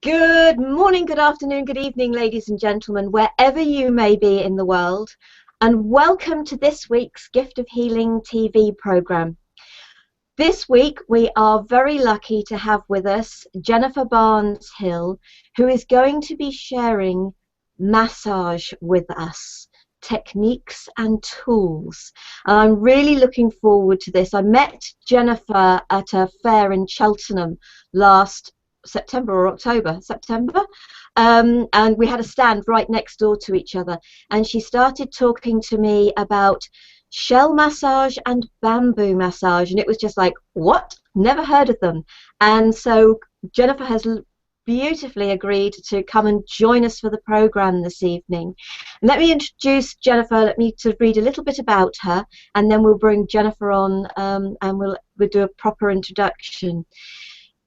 Good morning, good afternoon, good evening, ladies and gentlemen, wherever you may be in the world, and welcome to this week's Gift of Healing TV program. This week we are very lucky to have with us Jennifer Barnes-Hill, who is going to be sharing massage with us, techniques and tools. And I'm really looking forward to this. I met Jennifer at a fair in Cheltenham last September or October, and we had a stand right next door to each other, and she started talking to me about shell massage and bamboo massage, and it was just like, what? Never heard of them. And so Jennifer has beautifully agreed to come and join us for the program this evening. And let me introduce Jennifer. Let me read a little bit about her, and then we'll bring Jennifer on, and we'll do a proper introduction.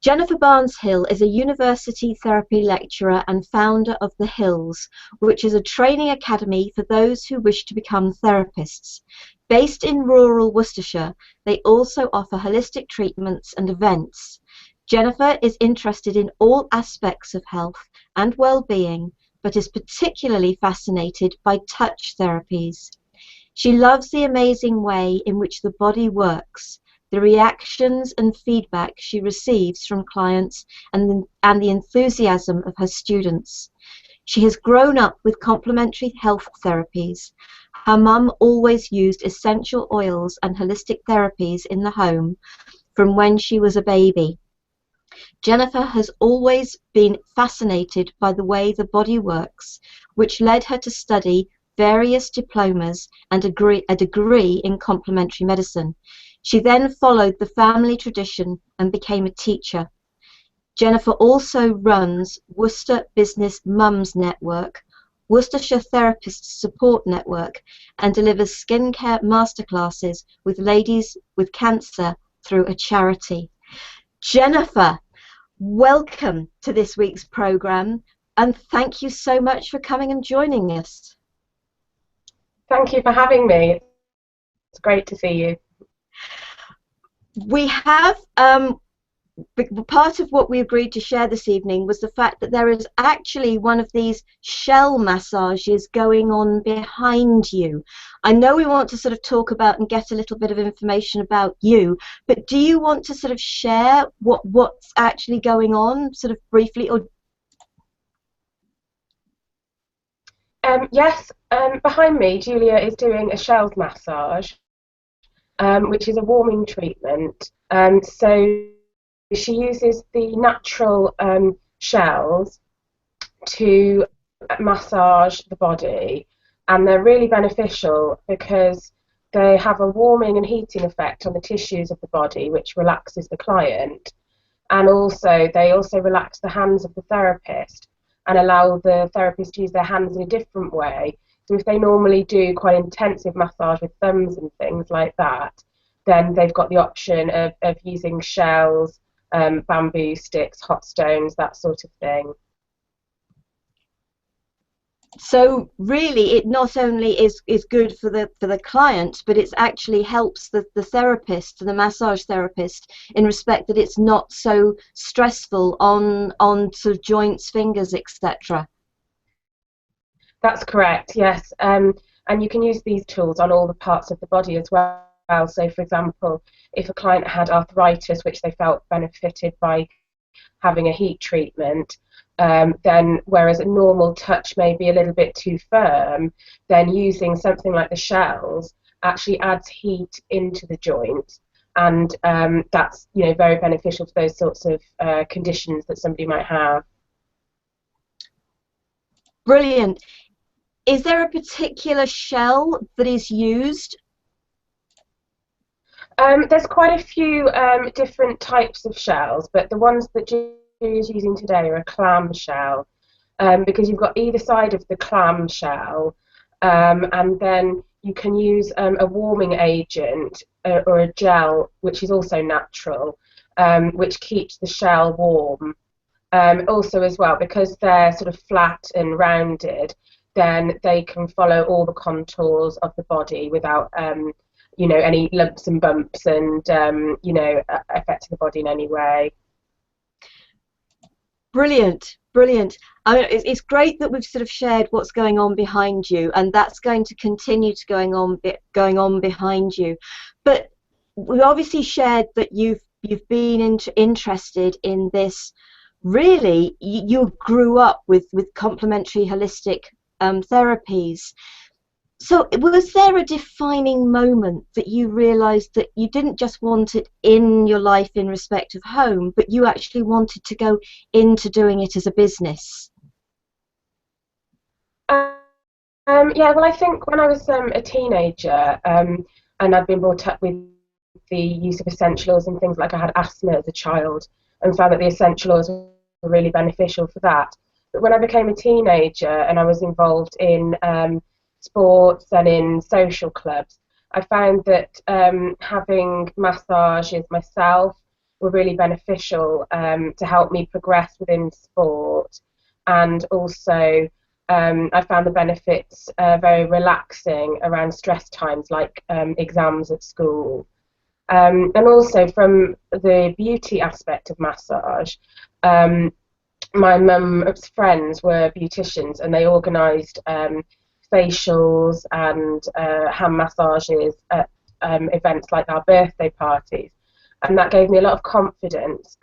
Jennifer Barnes-Hill is a university therapy lecturer and founder of The Hills, which is a training academy for those who wish to become therapists. Based in rural Worcestershire, they also offer holistic treatments and events. Jennifer is interested in all aspects of health and well-being, but is particularly fascinated by touch therapies. She loves the amazing way in which the body works, the reactions and feedback she receives from clients, and the enthusiasm of her students. She has grown up with complementary health therapies. Her mum always used essential oils and holistic therapies in the home from when she was a baby. Jennifer has always been fascinated by the way the body works, which led her to study various diplomas and a degree in complementary medicine. She then followed the family tradition and became a teacher. Jennifer also runs Worcester Business Mums Network, Worcestershire Therapist Support Network, and delivers skincare masterclasses with ladies with cancer through a charity. Jennifer, welcome to this week's program, and thank you so much for coming and joining us. Thank you for having me. It's great to see you. We have part of what we agreed to share this evening was the fact that there is actually one of these shell massages going on behind you. I know we want to sort of talk about and get a little bit of information about you, but do you want to sort of share what's actually going on, sort of briefly? Or yes, behind me, Julia is doing a shells massage, which is a warming treatment. So she uses the natural shells to massage the body, and they're really beneficial because they have a warming and heating effect on the tissues of the body, which relaxes the client, and they also relax the hands of the therapist and allow the therapist to use their hands in a different way. So if they normally do quite intensive massage with thumbs and things like that, then they've got the option of using shells, bamboo sticks, hot stones, that sort of thing. so really, it not only is good for the client, but it actually helps the therapist, the massage therapist, in respect that it's not so stressful on sort of joints, fingers, etc. That's correct, yes. And you can use these tools on all the parts of the body as well. So, for example, if a client had arthritis, which they felt benefited by having a heat treatment, then whereas a normal touch may be a little bit too firm, then using something like the shells actually adds heat into the joint, and that's very beneficial for those sorts of conditions that somebody might have. Brilliant. Is there a particular shell that is used? There's quite a few different types of shells, but the ones that Julie's using today are a clam shell, because you've got either side of the clam shell, and then you can use a warming agent or a gel, which is also natural, which keeps the shell warm. Also as well, because they're sort of flat and rounded, then they can follow all the contours of the body without any lumps and bumps and affecting the body in any way. Brilliant, brilliant. I mean, it's great that we've sort of shared what's going on behind you, and that's going to continue to going on behind you. But we obviously shared that you've been interested in this. Really, you grew up with complementary holistic therapies. So was there a defining moment that you realized that you didn't just want it in your life in respect of home, but you actually wanted to go into doing it as a business? Yeah, well, I think when I was a teenager, and I'd been brought up with the use of essential oils and things, like I had asthma as a child and found that the essential oils were really beneficial for that. But when I became a teenager and I was involved in sports and in social clubs, I found that having massages myself were really beneficial to help me progress within sport, and also I found the benefits very relaxing around stress times like exams at school. And also from the beauty aspect of massage, um, my mum's friends were beauticians and they organised facials and hand massages at events like our birthday parties. And that gave me a lot of confidence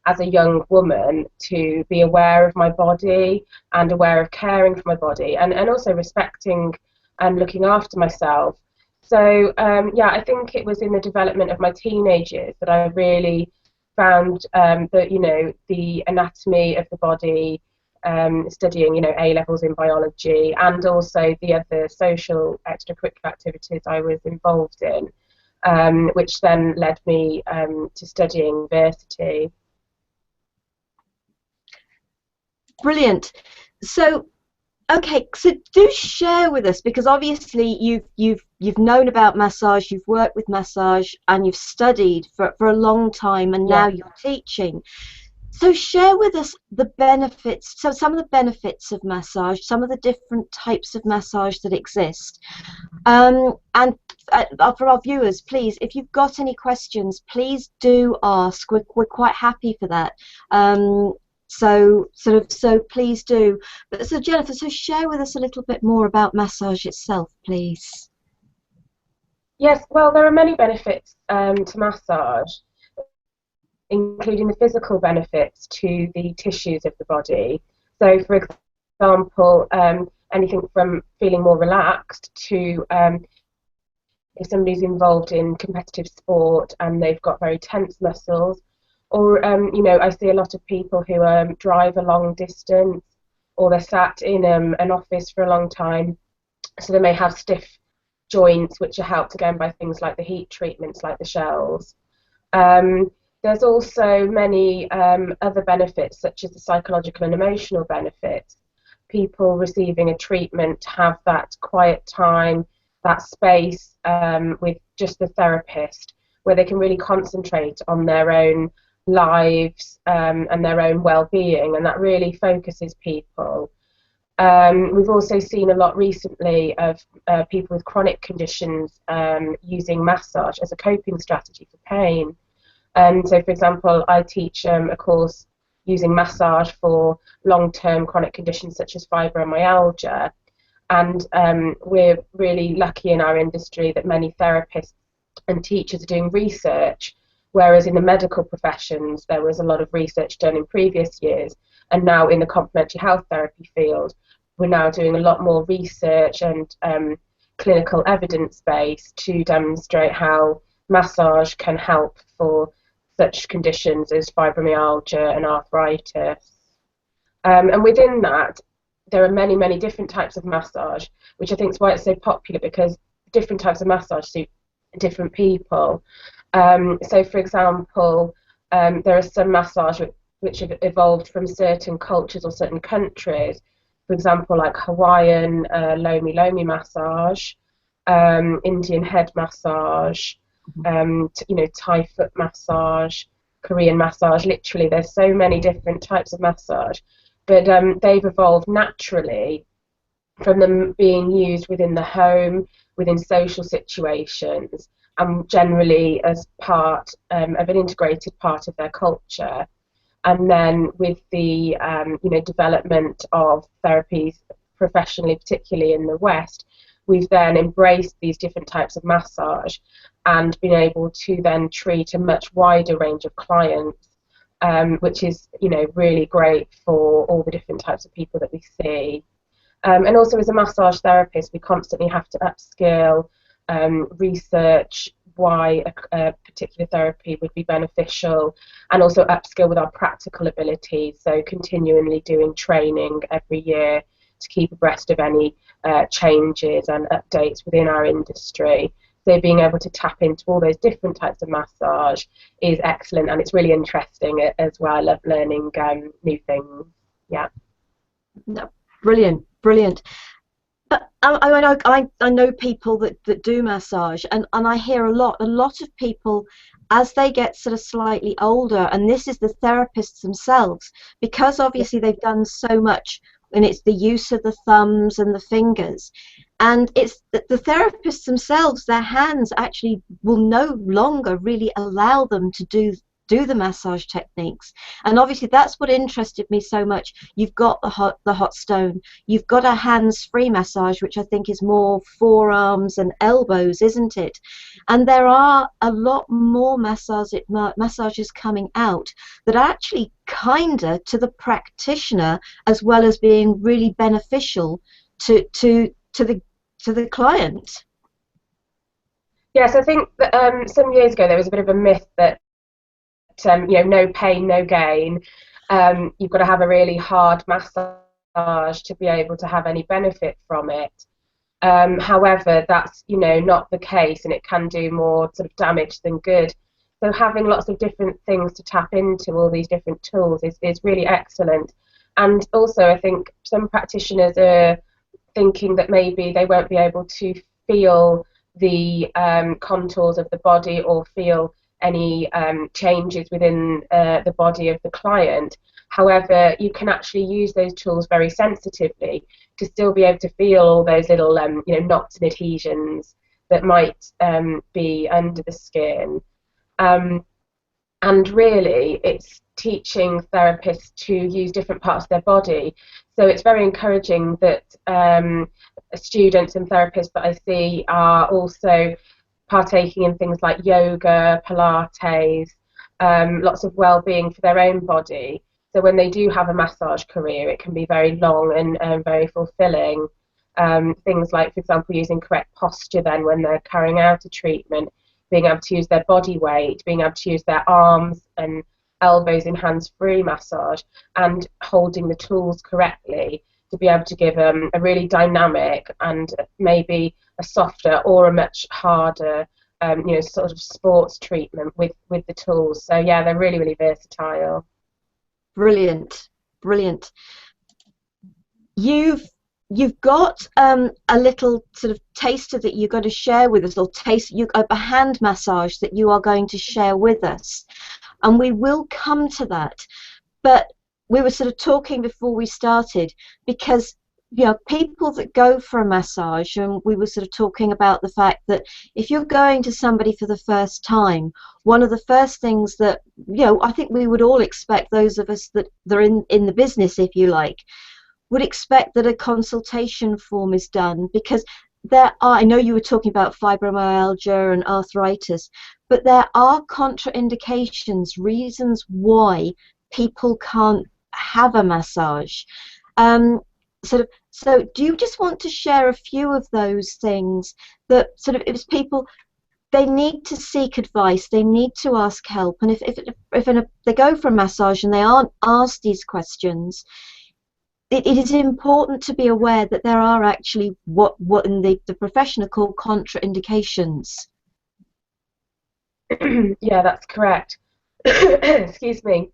as a young woman to be aware of my body and aware of caring for my body, and also respecting and looking after myself. So yeah, I think it was in the development of my teenage years that I really found that, the anatomy of the body, studying, A levels in biology, and also the other social extracurricular activities I was involved in, which then led me to studying university. Brilliant. So, okay, so do share with us, because obviously you've known about massage, you've worked with massage, and you've studied for a long time, and now Yeah. you're teaching. So share with us the benefits, so some of the benefits of massage, some of the different types of massage that exist. And for our viewers, please, if you've got any questions, please do ask. We're quite happy for that. So please do. But so Jennifer, so share with us a little bit more about massage itself, please. Yes, well, there are many benefits to massage, including the physical benefits to the tissues of the body. So, for example, anything from feeling more relaxed to if somebody's involved in competitive sport and they've got very tense muscles, or I see a lot of people who drive a long distance, or they're sat in an office for a long time, so they may have stiff joints, which are helped again by things like the heat treatments, like the shells. Um, there's also many other benefits, such as the psychological and emotional benefits. People receiving a treatment have that quiet time, that space with just the therapist, where they can really concentrate on their own lives and their own well-being, and that really focuses people. We've also seen a lot recently of people with chronic conditions using massage as a coping strategy for pain. And so, for example, I teach a course using massage for long-term chronic conditions such as fibromyalgia. And we're really lucky in our industry that many therapists and teachers are doing research, whereas in the medical professions there was a lot of research done in previous years, and now in the complementary health therapy field we're now doing a lot more research and clinical evidence base to demonstrate how massage can help for such conditions as fibromyalgia and arthritis. And within that, there are many, many different types of massage, which I think is why it's so popular, because different types of massage suit different people. So, for example, there are some massage which have evolved from certain cultures or certain countries. For example, like Hawaiian lomi lomi massage, Indian head massage, Thai foot massage, Korean massage. Literally, there's so many different types of massage, but they've evolved naturally from them being used within the home, within social situations, and generally as part of an integrated part of their culture. And then with the development of therapies professionally, particularly in the West, we've then embraced these different types of massage and been able to then treat a much wider range of clients, which is really great for all the different types of people that we see. And also as a massage therapist, we constantly have to upskill, research why a particular therapy would be beneficial, and also upskill with our practical abilities, so continually doing training every year to keep abreast of any changes and updates within our industry. So being able to tap into all those different types of massage is excellent, and it's really interesting as well. I love learning new things. Yeah. No, brilliant, brilliant. But I know people that do massage, and I hear a lot of people as they get sort of slightly older, and this is the therapists themselves, because obviously they've done so much, and it's the use of the thumbs and the fingers, and it's the therapists themselves, their hands actually will no longer really allow them to do the massage techniques. And obviously that's what interested me so much. You've got the hot stone, you've got a hands-free massage, which I think is more forearms and elbows, isn't it? And there are a lot more massages coming out that are actually kinder to the practitioner, as well as being really beneficial to the client. Yes, I think that some years ago there was a bit of a myth that no pain, no gain. You've got to have a really hard massage to be able to have any benefit from it. However, that's not the case, and it can do more sort of damage than good. So having lots of different things to tap into, all these different tools, is really excellent. And also, I think some practitioners are thinking that maybe they won't be able to feel the contours of the body or feel any changes within the body of the client. However, you can actually use those tools very sensitively to still be able to feel all those little knots and adhesions that might be under the skin. And really, it's teaching therapists to use different parts of their body. So it's very encouraging that students and therapists that I see are also partaking in things like yoga, Pilates, lots of well-being for their own body. So when they do have a massage career, it can be very long and very fulfilling. Things like, for example, using correct posture then when they're carrying out a treatment, being able to use their body weight, being able to use their arms and elbows in hands-free massage, and holding the tools correctly to be able to give a really dynamic and maybe a softer or a much harder sort of sports treatment with the tools. So yeah, they're really, really versatile. Brilliant, brilliant. You've got a little sort of taster that you're going to share with us, or a hand massage that you are going to share with us, and we will come to that. But we were sort of talking before we started, because people that go for a massage, and we were sort of talking about the fact that if you're going to somebody for the first time, one of the first things that I think we would all expect, those of us that are in the business, if you like, would expect that a consultation form is done, because I know you were talking about fibromyalgia and arthritis, but there are contraindications, reasons why people can't have a massage. So do you just want to share a few of those things that sort of, if people, they need to seek advice, they need to ask help, and if they go for a massage and they aren't asked these questions, it is important to be aware that there are actually what in the profession are called contraindications. Yeah, that's correct. Excuse me.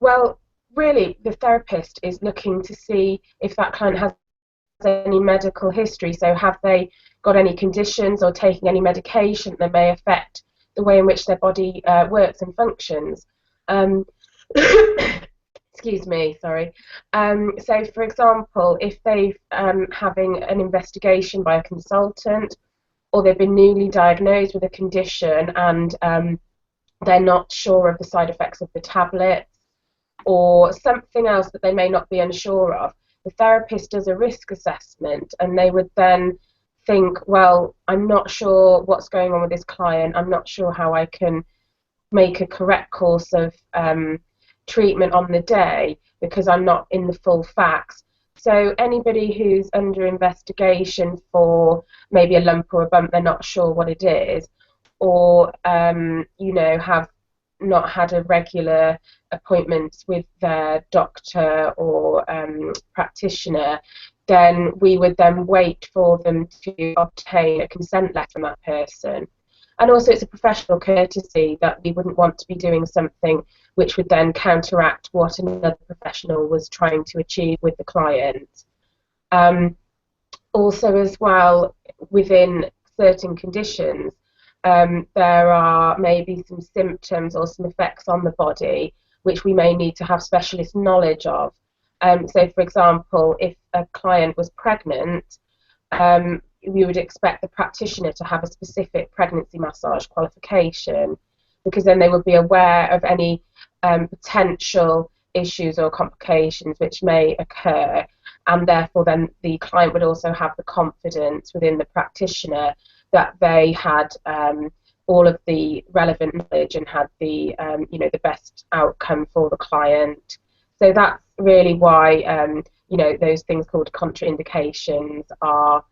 Well, really, the therapist is looking to see if that client has any medical history. So have they got any conditions or taking any medication that may affect the way in which their body works and functions? Excuse me, sorry. So, for example, if they've having an investigation by a consultant, or they've been newly diagnosed with a condition and they're not sure of the side effects of the tablets, or something else that they may not be unsure of, the therapist does a risk assessment, and they would then think, well, I'm not sure what's going on with this client, I'm not sure how I can make a correct course of treatment on the day because I'm not in the full facts. So anybody who's under investigation for maybe a lump or a bump, they're not sure what it is, or have not had a regular appointments with their doctor or practitioner, then we would then wait for them to obtain a consent letter from that person. And also, it's a professional courtesy that we wouldn't want to be doing something which would then counteract what another professional was trying to achieve with the client. Also, as well, within certain conditions, there are maybe some symptoms or some effects on the body which we may need to have specialist knowledge of. So, for example, if a client was pregnant, we would expect the practitioner to have a specific pregnancy massage qualification, because then they would be aware of any potential issues or complications which may occur, and therefore then the client would also have the confidence within the practitioner that they had all of the relevant knowledge and had the the best outcome for the client. So that's really why those things called contraindications are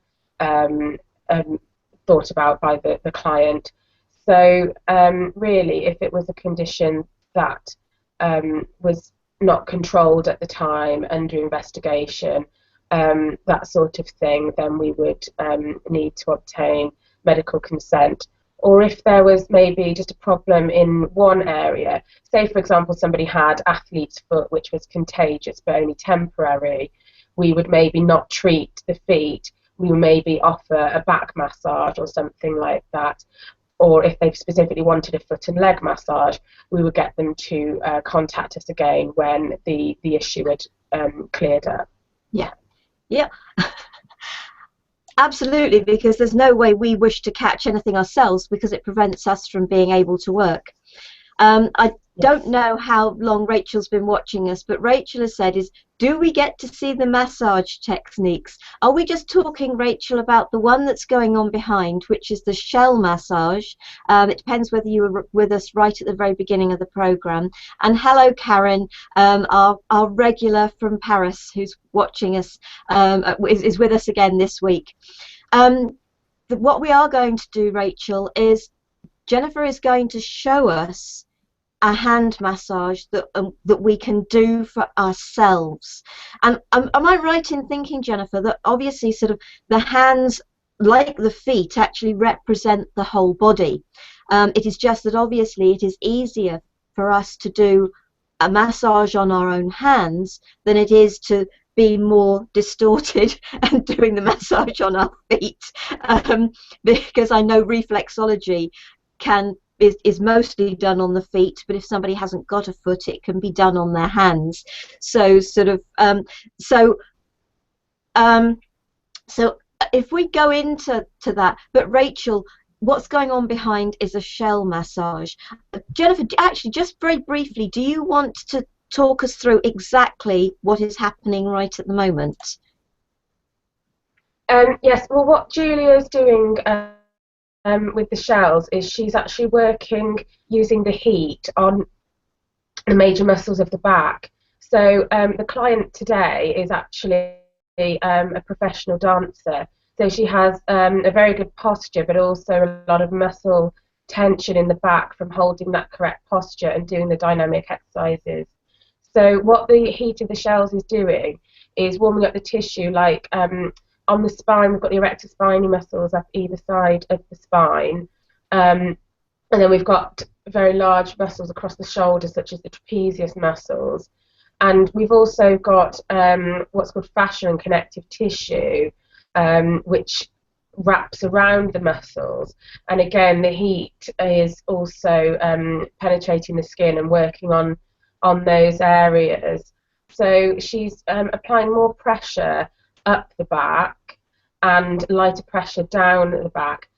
thought about by the client. So really, if it was a condition that was not controlled at the time, under investigation, that sort of thing, then we would need to obtain medical consent. Or if there was maybe just a problem in one area, say for example somebody had athlete's foot which was contagious but only temporary, we would maybe not treat the feet, we would maybe offer a back massage or something like that. Or if they specifically wanted a foot and leg massage, we would get them to contact us again when the issue had cleared up. Yeah, yeah. Absolutely, because there's no way we wish to catch anything ourselves, because it prevents us from being able to work. I don't know how long Rachel's been watching us, but Rachel has said do we get to see the massage techniques? Are we just talking, Rachel, about the one that's going on behind, which is the shell massage? It depends whether you were with us right at the very beginning of the programme. And hello, Karen, our regular from Paris who's watching us, is with us again this week. What we are going to do, Rachel, is Jennifer is going to show us a hand massage that we can do for ourselves. And am I right in thinking, Jennifer, that obviously sort of the hands, like the feet, actually represent the whole body? It is just that obviously it is easier for us to do a massage on our own hands than it is to be more distorted and doing the massage on our feet, because I know reflexology is mostly done on the feet, but if somebody hasn't got a foot, it can be done on their hands. So sort of so if we go into that, but Rachel, what's going on behind is a shell massage. Jennifer, actually, just very briefly, do you want to talk us through exactly what is happening right at the moment? Yes, well, what Julia is doing with the shells is she's actually working using the heat on the major muscles of the back. So the client today is actually a professional dancer. So she has a very good posture, but also a lot of muscle tension in the back from holding that correct posture and doing the dynamic exercises. So what the heat of the shells is doing is warming up the tissue, like on the spine, we've got the erector spinae muscles up either side of the spine. And then we've got very large muscles across the shoulders, such as the trapezius muscles. And we've also got what's called fascia and connective tissue, which wraps around the muscles. And again, the heat is also penetrating the skin and working on those areas. So she's applying more pressure up the back and lighter pressure down at the back.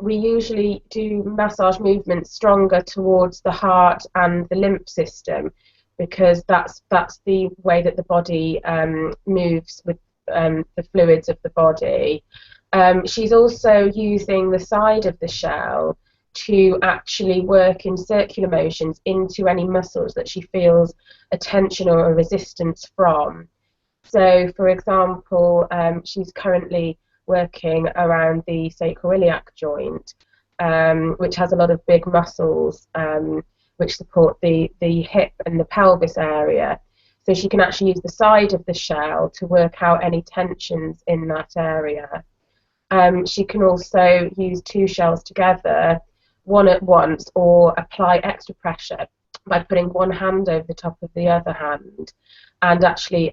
we usually do massage movements stronger towards the heart and the lymph system, because that's the way that the body moves with the fluids of the body. She's also using the side of the shell to actually work in circular motions into any muscles that she feels a tension or a resistance from. So, for example, she's currently working around the sacroiliac joint, which has a lot of big muscles which support the hip and the pelvis area. So she can actually use the side of the shell to work out any tensions in that area. She can also use two shells together, one at once, or apply extra pressure by putting one hand over the top of the other hand and actually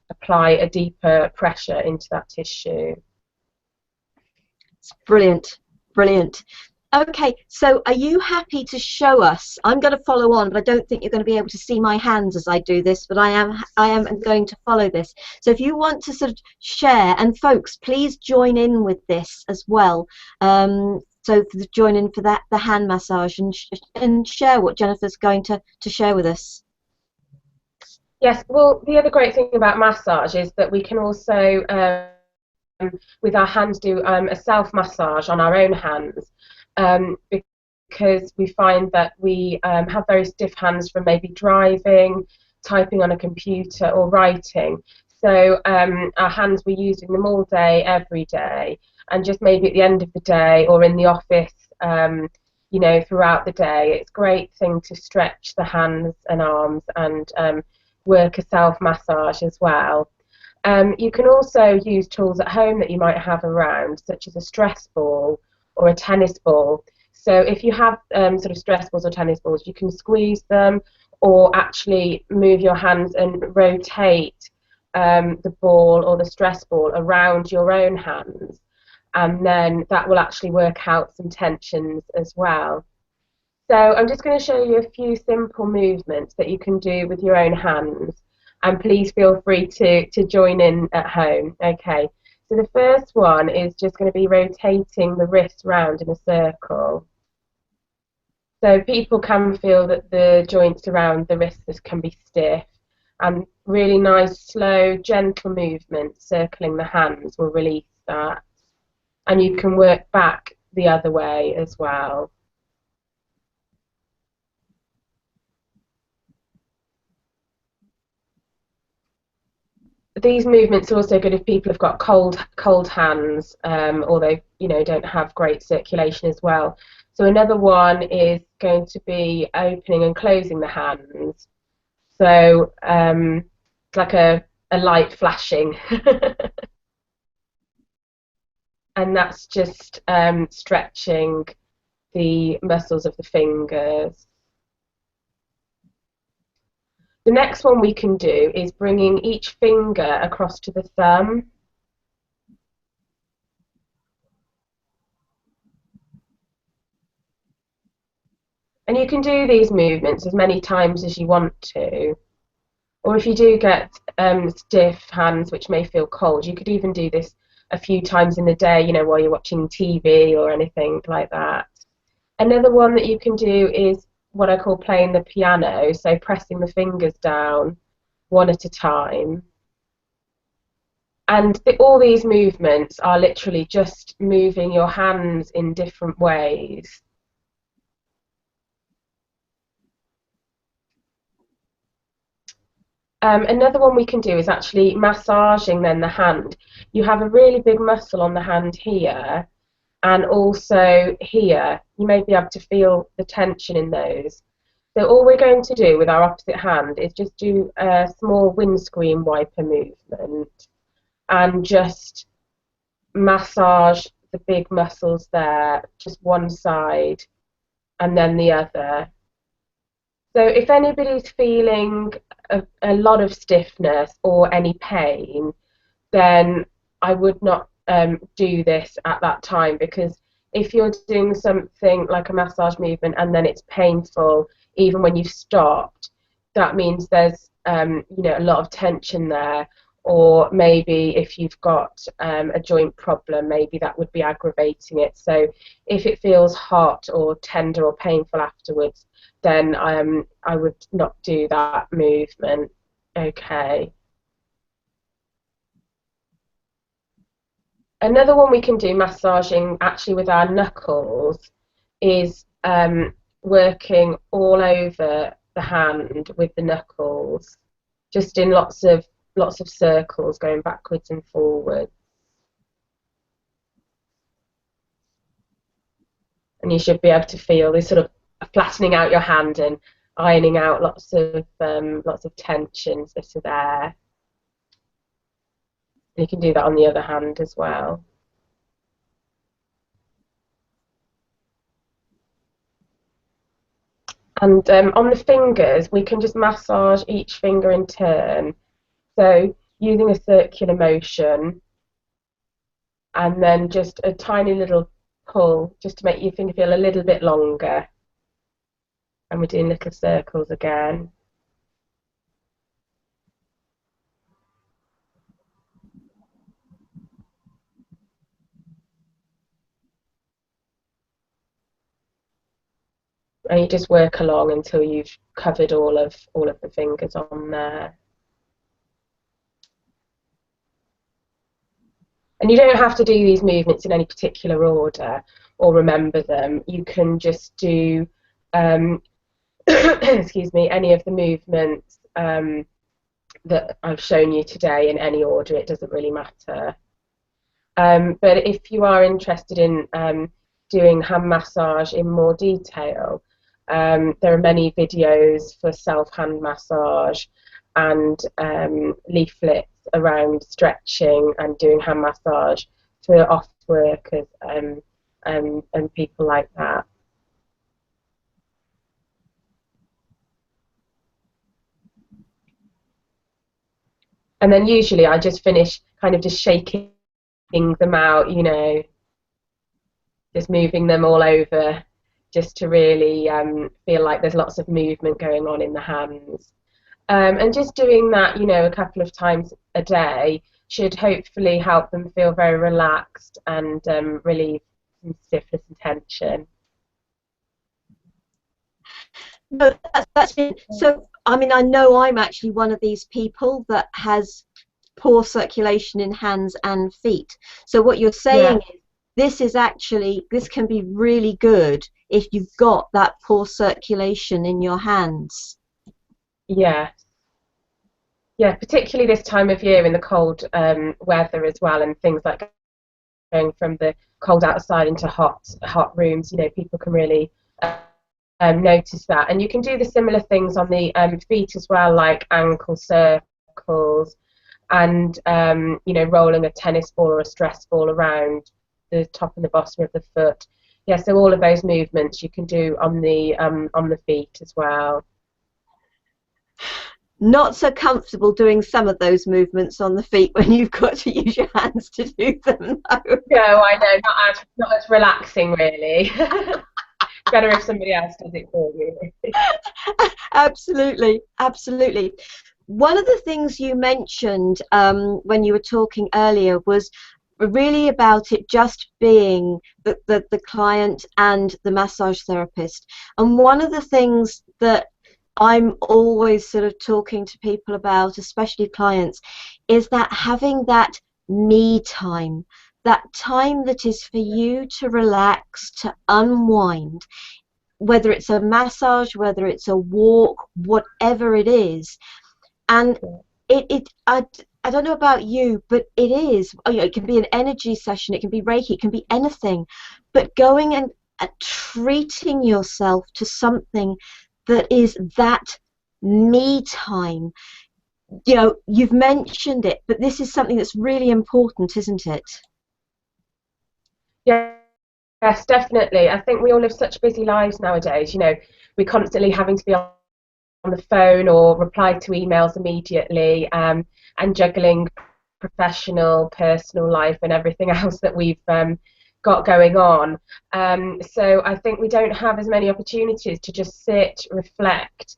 apply a deeper pressure into that tissue. It's brilliant, brilliant. Okay, so are you happy to show us? I'm going to follow on, but I don't think you're going to be able to see my hands as I do this, but I am going to follow this. So if you want to sort of share, and folks, please join in with this as well. So join in for that, the hand massage, and share what Jennifer's going to share with us. Yes, well, the other great thing about massage is that we can also, with our hands, do a self-massage on our own hands, because we find that we have very stiff hands from maybe driving, typing on a computer, or writing. So our hands, we're using them all day, every day, and just maybe at the end of the day or in the office, you know, throughout the day, it's a great thing to stretch the hands and arms and work a self-massage as well. You can also use tools at home that you might have around, such as a stress ball or a tennis ball. So if you have sort of stress balls or tennis balls, you can squeeze them or actually move your hands and rotate the ball or the stress ball around your own hands, and then that will actually work out some tensions as well. So I'm just going to show you a few simple movements that you can do with your own hands, and please feel free to join in at home. Okay, so the first one is just going to be rotating the wrist round in a circle. So people can feel that the joints around the wrists can be stiff, and really nice, slow, gentle movements circling the hands will release that. And you can work back the other way as well. These movements are also good if people have got cold hands, or they don't have great circulation as well. So another one is going to be opening and closing the hands. So it's like a light flashing, and that's just stretching the muscles of the fingers. The next one we can do is bringing each finger across to the thumb. And you can do these movements as many times as you want to. Or if you do get stiff hands which may feel cold, you could even do this a few times in the day, while you're watching TV or anything like that. Another one that you can do is what I call playing the piano, so pressing the fingers down one at a time. And all these movements are literally just moving your hands in different ways. Another one we can do is actually massaging then the hand. You have a really big muscle on the hand here, and also here. You may be able to feel the tension in those. So all we're going to do with our opposite hand is just do a small windscreen wiper movement and just massage the big muscles there, just one side and then the other. So if anybody's feeling a lot of stiffness or any pain, then I would not do this at that time, because if you're doing something like a massage movement and then it's painful even when you've stopped, that means there's a lot of tension there, or maybe if you've got a joint problem, maybe that would be aggravating it. So if it feels hot or tender or painful afterwards, then I would not do that movement. Okay. Another one we can do massaging actually with our knuckles is working all over the hand with the knuckles, just in lots of circles going backwards and forwards. And you should be able to feel this sort of flattening out your hand and ironing out lots of tensions that are there. You can do that on the other hand as well. And on the fingers, we can just massage each finger in turn. So using a circular motion, and then just a tiny little pull, just to make your finger feel a little bit longer. And we're doing little circles again. And you just work along until you've covered all of the fingers on there. And you don't have to do these movements in any particular order or remember them. You can just do, excuse me, any of the movements that I've shown you today in any order. It doesn't really matter. But if you are interested in doing hand massage in more detail, there are many videos for self-hand massage and leaflets around stretching and doing hand massage for office workers and people like that. And then usually I just finish kind of just shaking them out, you know, just moving them all over, just to really feel like there's lots of movement going on in the hands. And just doing that, you know, a couple of times a day should hopefully help them feel very relaxed and relieve some stiffness and tension. No, that's it. So, I mean, I know I'm actually one of these people that has poor circulation in hands and feet. So what you're saying is this can be really good if you've got that poor circulation in your hands. Yeah. Yeah, particularly this time of year in the cold weather as well, and things like going from the cold outside into hot rooms, you know, people can really notice that. And you can do the similar things on the feet as well, like ankle circles and you know, rolling a tennis ball or a stress ball around the top and the bottom of the foot. Yeah, so all of those movements you can do on the feet as well. Not so comfortable doing some of those movements on the feet when you've got to use your hands to do them, though. No, I know, not as relaxing, really. Better if somebody else does it for you. Absolutely, absolutely. One of the things you mentioned when you were talking earlier was really about it just being the client and the massage therapist. And one of the things that I'm always sort of talking to people about, especially clients, is that having that me time, that time that is for you to relax, to unwind, whether it's a massage, whether it's a walk, whatever it is. And I don't know about you, but it is, you know, it can be an energy session, it can be Reiki, it can be anything, but going and treating yourself to something that is that me time. You know, you've mentioned it, but this is something that's really important, isn't it? Yeah, yes, definitely. I think we all live such busy lives nowadays. You know, we're constantly having to be on the phone or reply to emails immediately, and juggling professional, personal life and everything else that we've got going on. So I think we don't have as many opportunities to just sit, reflect,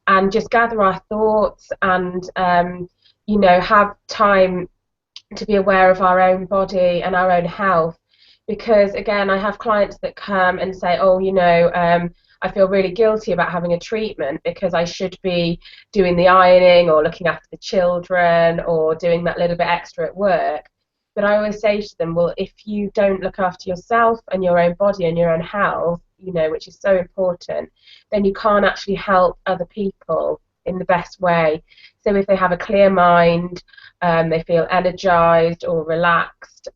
and just gather our thoughts and you know, have time to be aware of our own body and our own health. Because again, I have clients that come and say, oh, you know, I feel really guilty about having a treatment because I should be doing the ironing or looking after the children or doing that little bit extra at work. But I always say to them, well, if you don't look after yourself and your own body and your own health, you know, which is so important, then you can't actually help other people in the best way. So if they have a clear mind, they feel energized or relaxed,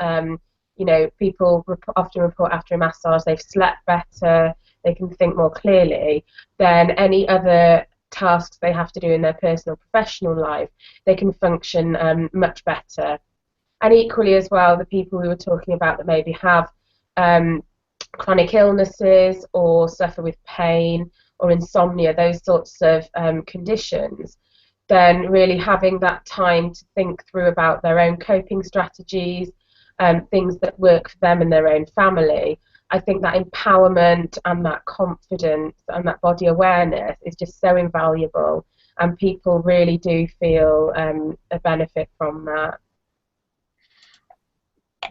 you know, people often report after a massage they've slept better, they can think more clearly, then any other tasks they have to do in their personal professional life, they can function much better. And equally as well, the people we were talking about that maybe have chronic illnesses or suffer with pain or insomnia, those sorts of conditions, then really having that time to think through about their own coping strategies, things that work for them and their own family. I think that empowerment and that confidence and that body awareness is just so invaluable, and people really do feel a benefit from that.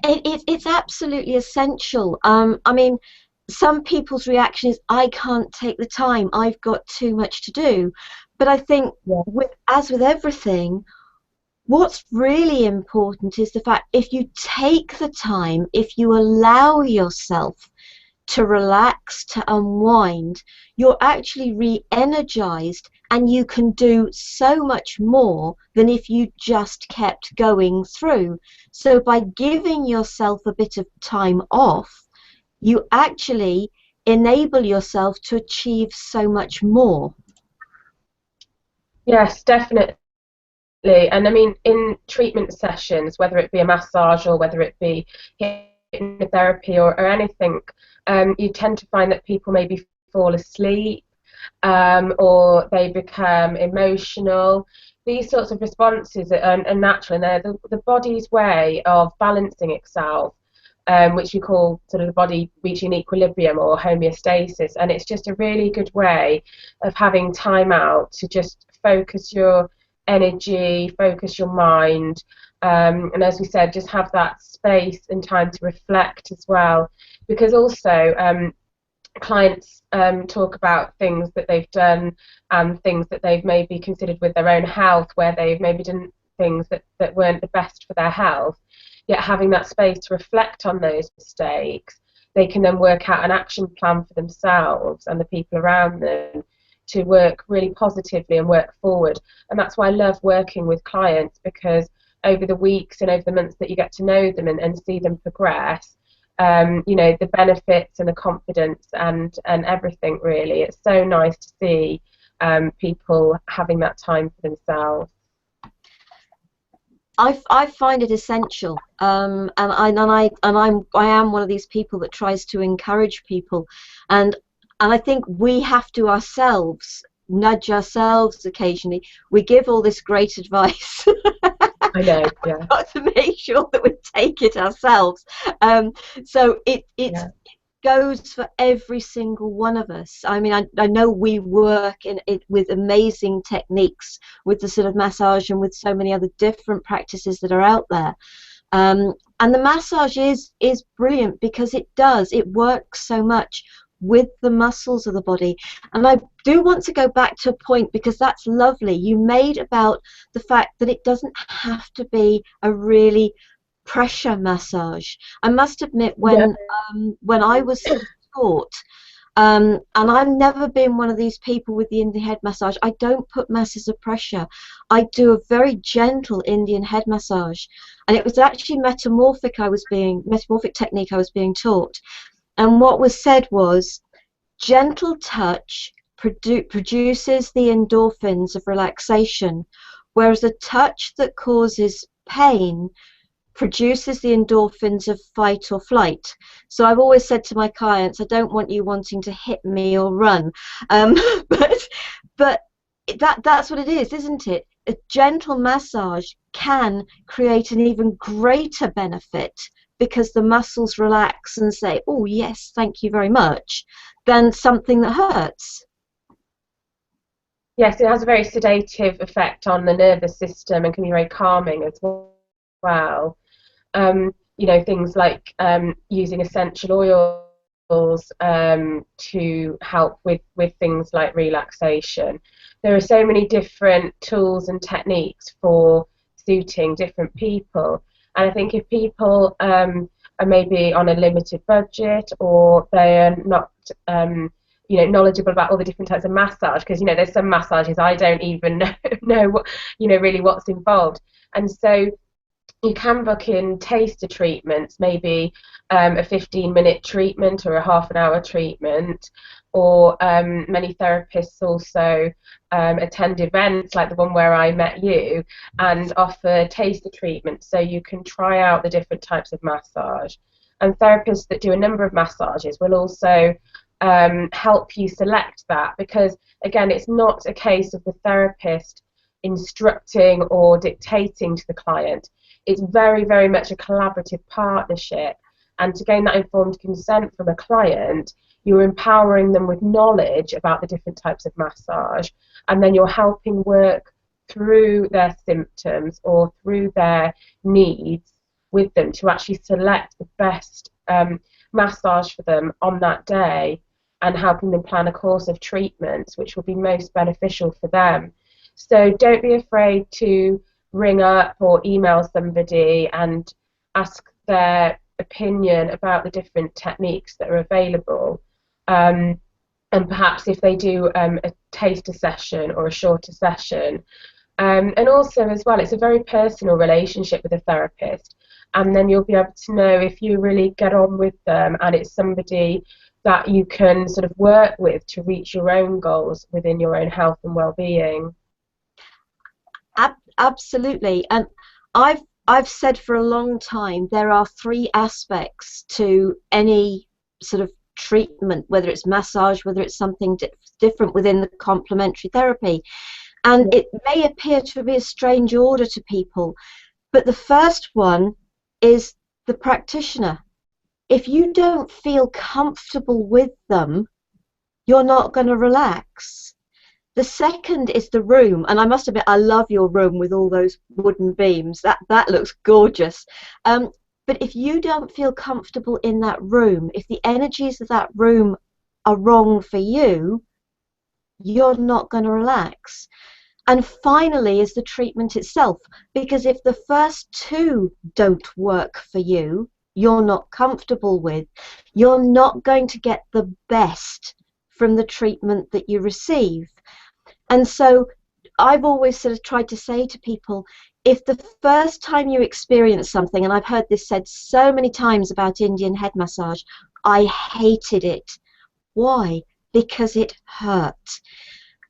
It's absolutely essential. I mean, some people's reaction is, I can't take the time, I've got too much to do. But I think, as with everything, what's really important is the fact, if you take the time, if you allow yourself to relax, to unwind, you're actually re-energized, and you can do so much more than if you just kept going through. So by giving yourself a bit of time off, you actually enable yourself to achieve so much more. Yes, definitely. And I mean, in treatment sessions, whether it be a massage or whether it be hypnotherapy or anything, you tend to find that people maybe fall asleep, or they become emotional. These sorts of responses are natural, and they're the body's way of balancing itself, which we call sort of the body reaching equilibrium or homeostasis. And it's just a really good way of having time out to just focus your energy, focus your mind, and as we said, just have that space and time to reflect as well. Because also clients talk about things that they've done and things that they've maybe considered with their own health, where they've maybe done things that weren't the best for their health, yet having that space to reflect on those mistakes, they can then work out an action plan for themselves and the people around them to work really positively and work forward. And that's why I love working with clients, because over the weeks and over the months that you get to know them and see them progress, you know, the benefits and the confidence and everything, really. It's so nice to see people having that time for themselves. I find it essential, and I am one of these people that tries to encourage people, and I think we have to ourselves nudge ourselves occasionally. We give all this great advice. I know, yeah. We've got to make sure that we take it ourselves. So it goes for every single one of us. I mean, I know we work in it with amazing techniques, with the sort of massage and with so many other different practices that are out there. And the massage is brilliant, because it works so much with the muscles of the body. And I do want to go back to a point, because that's lovely, you made about the fact that it doesn't have to be a really pressure massage. I must admit, when I was sort of taught, and I've never been one of these people with the Indian head massage, I don't put masses of pressure. I do a very gentle Indian head massage, and it was actually metamorphic technique I was being taught. And what was said was, gentle touch produces the endorphins of relaxation, whereas a touch that causes pain produces the endorphins of fight or flight. So I've always said to my clients, I don't want you wanting to hit me or run, but that's what it is, isn't it? A gentle massage can create an even greater benefit, because the muscles relax and say, oh yes, thank you very much, than something that hurts. Yes, it has a very sedative effect on the nervous system and can be very calming as well. Things like using essential oils to help with things like relaxation. There are so many different tools and techniques for suiting different people. And I think if people are maybe on a limited budget, or they're not knowledgeable about all the different types of massage, because there's some massages I don't even know what really what's involved. And so you can book in taster treatments, maybe a 15-minute treatment or a half an hour treatment, or many therapists also attend events like the one where I met you and offer taster treatments, so you can try out the different types of massage. And therapists that do a number of massages will also help you select that, because again, it's not a case of the therapist instructing or dictating to the client. It's very, very much a collaborative partnership. And to gain that informed consent from a client, you're empowering them with knowledge about the different types of massage, and then you're helping work through their symptoms or through their needs with them to actually select the best massage for them on that day, and helping them plan a course of treatments which will be most beneficial for them. So don't be afraid to ring up or email somebody and ask their opinion about the different techniques that are available. And perhaps if they do a taster session or a shorter session. And also as well, it's a very personal relationship with a therapist. And then you'll be able to know if you really get on with them and it's somebody that you can sort of work with to reach your own goals within your own health and well-being. Absolutely. And I've said for a long time there are three aspects to any sort of treatment, whether it's massage, whether it's something different within the complementary therapy. And it may appear to be a strange order to people, but the first one is the practitioner. If you don't feel comfortable with them, you're not going to relax. The second is the room, and I must admit I love your room with all those wooden beams. That looks gorgeous. But if you don't feel comfortable in that room, if the energies of that room are wrong for you, you're not going to relax. And finally is the treatment itself, because if the first two don't work for you, you're not comfortable with, you're not going to get the best from the treatment that you receive. And so I've always sort of tried to say to people, if the first time you experience something, and I've heard this said so many times about Indian head massage, I hated it. Why? Because it hurt.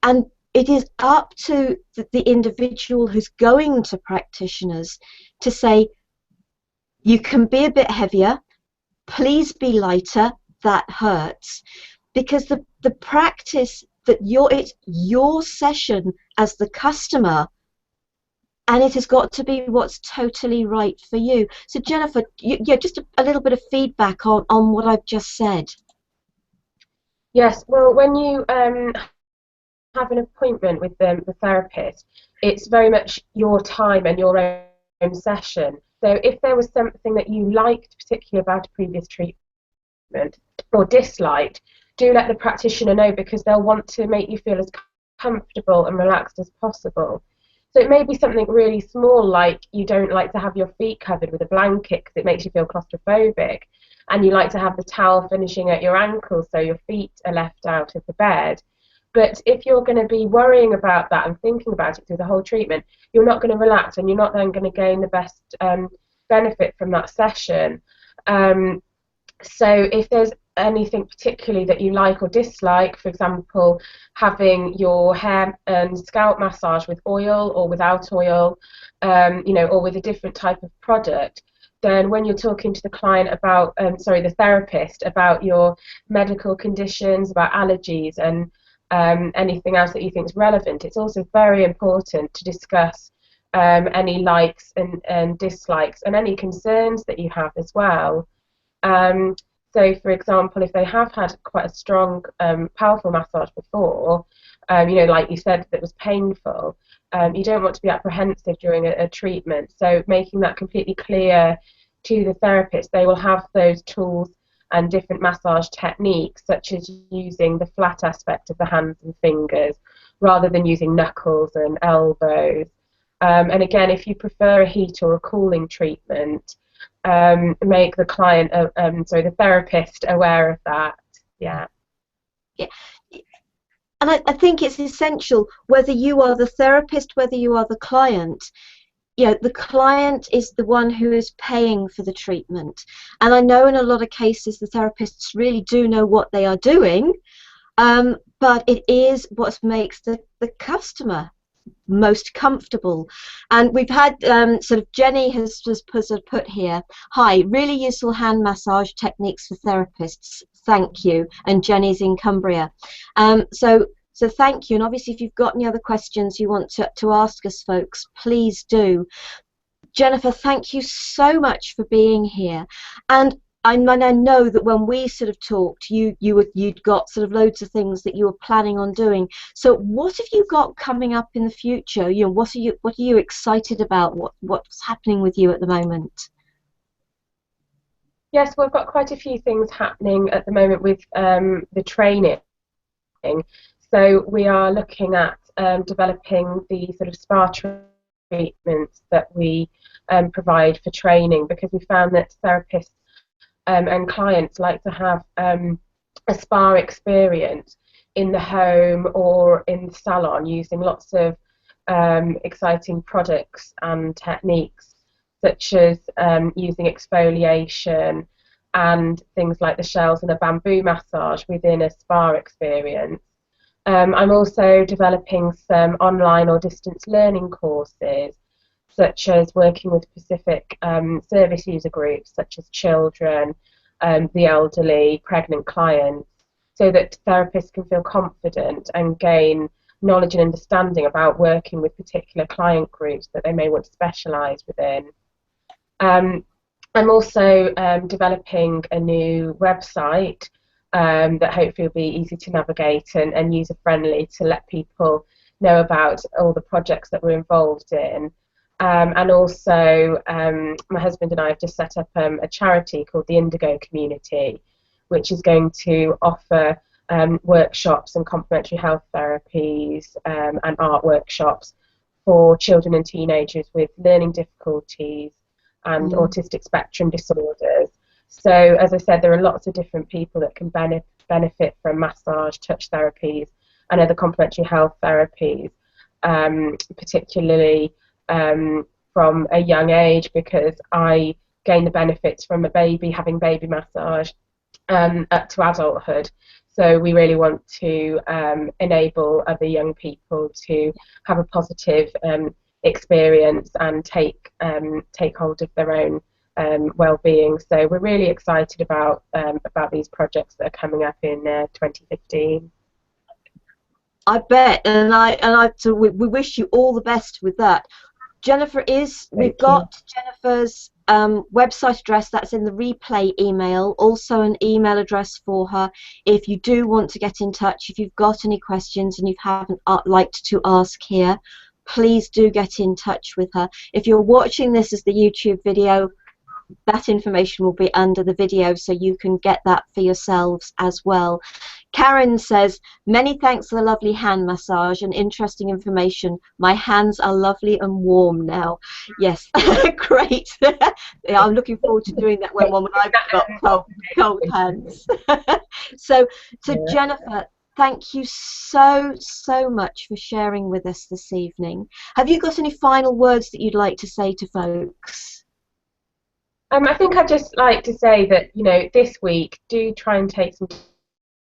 And it is up to the individual who's going to practitioners to say, you can be a bit heavier, please be lighter, that hurts. Because the practice that it's your session as the customer, and it has got to be what's totally right for you. So Jennifer, just a little bit of feedback on what I've just said. Yes, well, when you have an appointment with the therapist, it's very much your time and your own session. So if there was something that you liked particularly about a previous treatment or disliked, do let the practitioner know, because they'll want to make you feel as comfortable and relaxed as possible. So it may be something really small, like you don't like to have your feet covered with a blanket because it makes you feel claustrophobic, and you like to have the towel finishing at your ankles so your feet are left out of the bed. But if you're going to be worrying about that and thinking about it through the whole treatment, you're not going to relax, and you're not then going to gain the best benefit from that session. So if there's anything particularly that you like or dislike, for example, having your hair and scalp massage with oil or without oil, or with a different type of product, then when you're talking to the client about, the therapist, about your medical conditions, about allergies and anything else that you think is relevant, it's also very important to discuss any likes and dislikes and any concerns that you have as well. So, for example, if they have had quite a strong, powerful massage before, you know, like you said, that was painful. You don't want to be apprehensive during a treatment. So making that completely clear to the therapist, they will have those tools and different massage techniques, such as using the flat aspect of the hands and fingers rather than using knuckles and elbows. And again, if you prefer a heat or a cooling treatment, make the client, the therapist aware of that. Yeah. Yeah. And I think it's essential, whether you are the therapist, whether you are the client, you know, the client is the one who is paying for the treatment. And I know in a lot of cases the therapists really do know what they are doing, but it is what makes the customer most comfortable. And we've had sort of Jenny has put here, hi, really useful hand massage techniques for therapists, thank you. And Jenny's in Cumbria. So thank you, and obviously if you've got any other questions you want to ask us, folks, please do. Jennifer, thank you so much for being here. And I know that when we sort of talked, you'd got sort of loads of things that you were planning on doing. So what have you got coming up in the future? You know, what are you excited about? What's happening with you at the moment? Yes, we've got quite a few things happening at the moment with the training. So we are looking at developing the sort of spa treatments that we provide for training, because we found that therapists and clients like to have a spa experience in the home or in the salon using lots of exciting products and techniques, such as using exfoliation and things like the shells and a bamboo massage within a spa experience. I'm also developing some online or distance learning courses, such as working with specific service user groups, such as children, the elderly, pregnant clients, so that therapists can feel confident and gain knowledge and understanding about working with particular client groups that they may want to specialise within. I'm also developing a new website that hopefully will be easy to navigate and user-friendly, to let people know about all the projects that we're involved in. And also, my husband and I have just set up a charity called the Indigo Community, which is going to offer workshops and complementary health therapies and art workshops for children and teenagers with learning difficulties and autistic spectrum disorders. So, as I said, there are lots of different people that can benefit from massage, touch therapies, and other complementary health therapies, particularly from a young age, because I gain the benefits from having baby massage up to adulthood. So we really want to enable other young people to have a positive experience and take hold of their own well-being. So we're really excited about these projects that are coming up in 2015. I bet, so we wish you all the best with that. Jennifer we've got Jennifer's website address, that's in the replay email, also an email address for her if you do want to get in touch, if you've got any questions and you haven't liked to ask here, please do get in touch with her. If you're watching this as the YouTube video, that information will be under the video, so you can get that for yourselves as well. Karen says, many thanks for the lovely hand massage and interesting information. My hands are lovely and warm now. Yes, great. Yeah, I'm looking forward to doing that when I've got cold hands. So Jennifer, thank you so much for sharing with us this evening. Have you got any final words that you'd like to say to folks? I think I'd just like to say that, you know, this week, do try and take some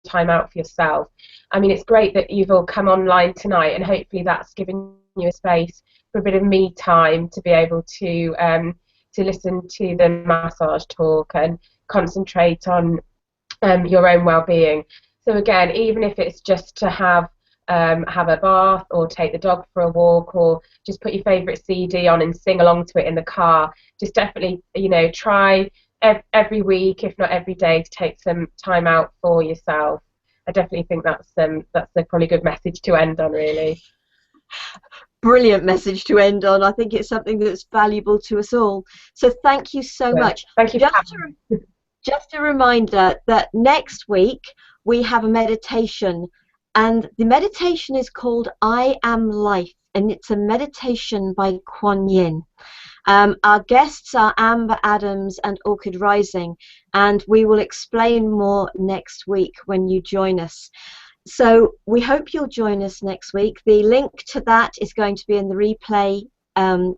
time out for yourself. I mean, it's great that you've all come online tonight, and hopefully that's given you a space for a bit of me time to be able to listen to the massage talk and concentrate on your own well-being. So again, even if it's just to have a bath or take the dog for a walk or just put your favourite CD on and sing along to it in the car, just definitely, you know, try every week, if not every day, to take some time out for yourself I definitely think that's a probably good message to end on, really. Brilliant message to end on. I think it's something that's valuable to us all. So thank you so much. Thank you. Just a reminder that next week we have a meditation, and the meditation is called I Am Life, and it's a meditation by Kuan Yin. Our guests are Amber Adams and Orchid Rising, and we will explain more next week when you join us. So we hope you'll join us next week. The link to that is going to be in the replay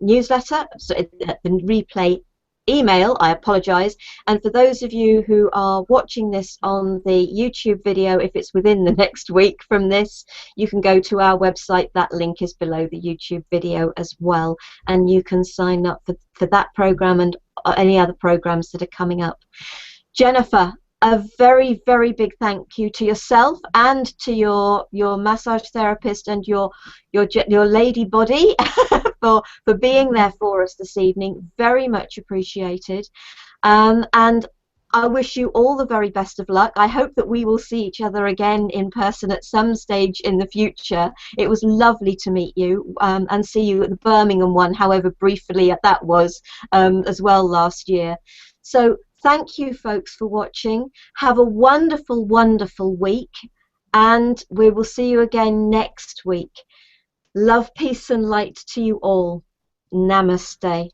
newsletter, so the replay email, I apologize. And for those of you who are watching this on the YouTube video, if it's within the next week from this, you can go to our website. That link is below the YouTube video as well, and you can sign up for that program and any other programs that are coming up. Jennifer, a very, very big thank you to yourself and to your massage therapist and your lady body for being there for us this evening. Very much appreciated. And I wish you all the very best of luck. I hope that we will see each other again in person at some stage in the future. It was lovely to meet you and see you at the Birmingham one, however briefly that was, as well last year. So thank you, folks, for watching. Have a wonderful, wonderful week, and we will see you again next week. Love, peace, and light to you all. Namaste.